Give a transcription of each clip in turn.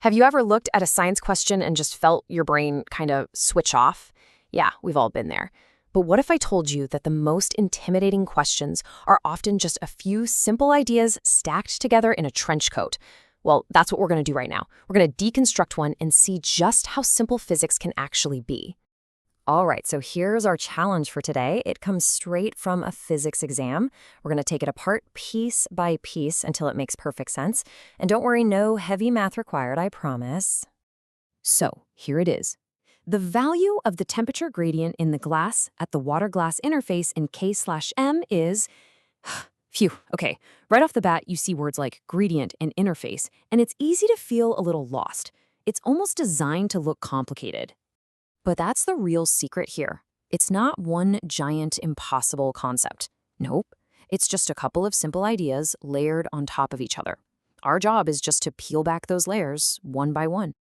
Have you ever looked at a science question and just felt your brain kind of switch off? Yeah, we've all been there. But what if I told you that the most intimidating questions are often just a few simple ideas stacked together in a trench coat? Well, that's what we're going to do right now. We're going to deconstruct one and see just how simple physics can actually be. All right, so here's our challenge for today. It comes straight from a physics exam. We're going to take it apart piece by piece until it makes perfect sense. And don't worry, no heavy math required, I promise. So here it is. The value of the temperature gradient in the glass at the water-glass interface in K/M is... Phew, okay. Right off the bat, you see words like gradient and interface, and it's easy to feel a little lost. It's almost designed to look complicated. But that's the real secret here. It's not one giant impossible concept. Nope. It's just a couple of simple ideas layered on top of each other. Our job is just to peel back those layers one by one.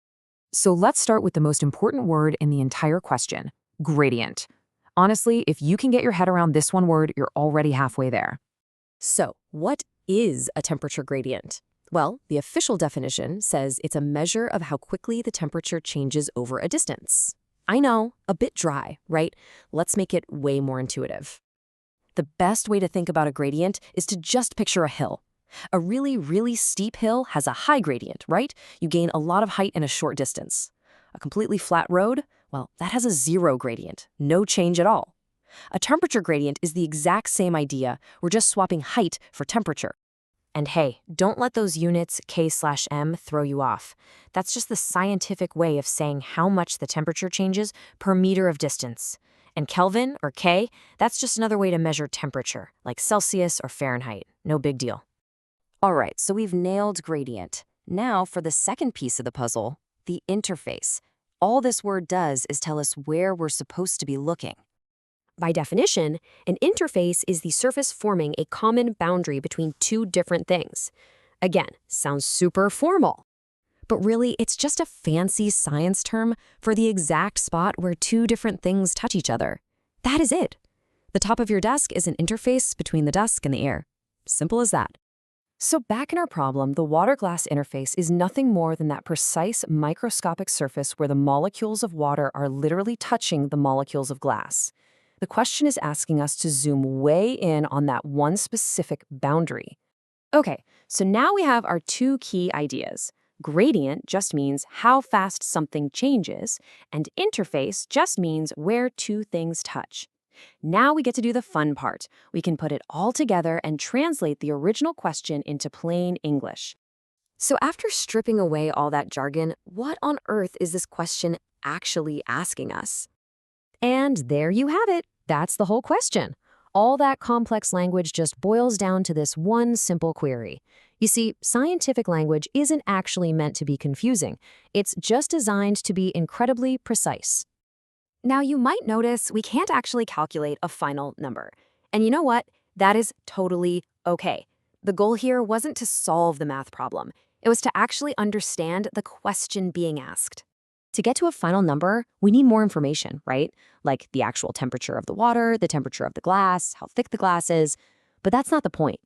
So let's start with the most important word in the entire question, gradient. Honestly, if you can get your head around this one word, you're already halfway there. So, what is a temperature gradient? Well, the official definition says it's a measure of how quickly the temperature changes over a distance. I know, a bit dry, right? Let's make it way more intuitive. The best way to think about a gradient is to just picture a hill. A really, really steep hill has a high gradient, right? You gain a lot of height in a short distance. A completely flat road, well, that has a zero gradient, no change at all. A temperature gradient is the exact same idea. We're just swapping height for temperature. And hey, don't let those units K/M throw you off. That's just the scientific way of saying how much the temperature changes per meter of distance. And Kelvin, or K, that's just another way to measure temperature, like Celsius or Fahrenheit. No big deal. All right, so we've nailed gradient. Now for the second piece of the puzzle, the interface. All this word does is tell us where we're supposed to be looking. By definition, an interface is the surface forming a common boundary between two different things. Again, sounds super formal. But really, it's just a fancy science term for the exact spot where two different things touch each other. That is it. The top of your desk is an interface between the desk and the air. Simple as that. So back in our problem, the water-glass interface is nothing more than that precise microscopic surface where the molecules of water are literally touching the molecules of glass. The question is asking us to zoom way in on that one specific boundary. Okay, so now we have our two key ideas. Gradient just means how fast something changes, and interface just means where two things touch. Now we get to do the fun part. We can put it all together and translate the original question into plain English. So after stripping away all that jargon, what on earth is this question actually asking us? And there you have it. That's the whole question. All that complex language just boils down to this one simple query. You see, scientific language isn't actually meant to be confusing. It's just designed to be incredibly precise. Now, you might notice we can't actually calculate a final number. And you know what? That is totally okay. The goal here wasn't to solve the math problem. It was to actually understand the question being asked. To get to a final number, we need more information, right? Like the actual temperature of the water, the temperature of the glass, how thick the glass is. But that's not the point.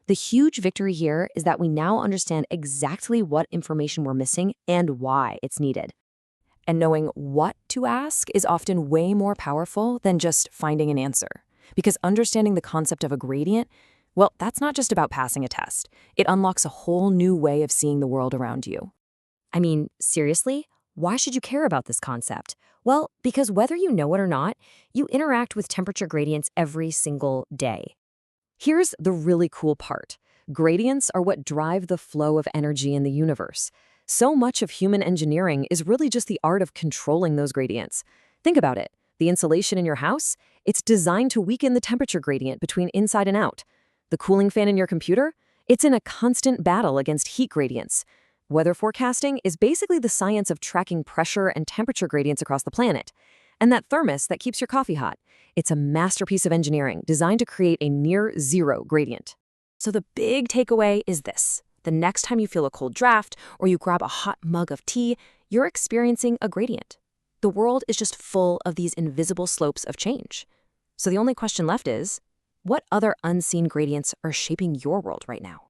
The huge victory here is that we now understand exactly what information we're missing and why it's needed. And knowing what to ask is often way more powerful than just finding an answer. Because understanding the concept of a gradient, well, that's not just about passing a test. It unlocks a whole new way of seeing the world around you. I mean, seriously? Why should you care about this concept? Well, because whether you know it or not, you interact with temperature gradients every single day. Here's the really cool part. Gradients are what drive the flow of energy in the universe. So much of human engineering is really just the art of controlling those gradients. Think about it. The insulation in your house, it's designed to weaken the temperature gradient between inside and out. The cooling fan in your computer, it's in a constant battle against heat gradients. Weather forecasting is basically the science of tracking pressure and temperature gradients across the planet. And that thermos that keeps your coffee hot, it's a masterpiece of engineering designed to create a near-zero gradient. So the big takeaway is this. The next time you feel a cold draft or you grab a hot mug of tea, you're experiencing a gradient. The world is just full of these invisible slopes of change. So the only question left is, what other unseen gradients are shaping your world right now?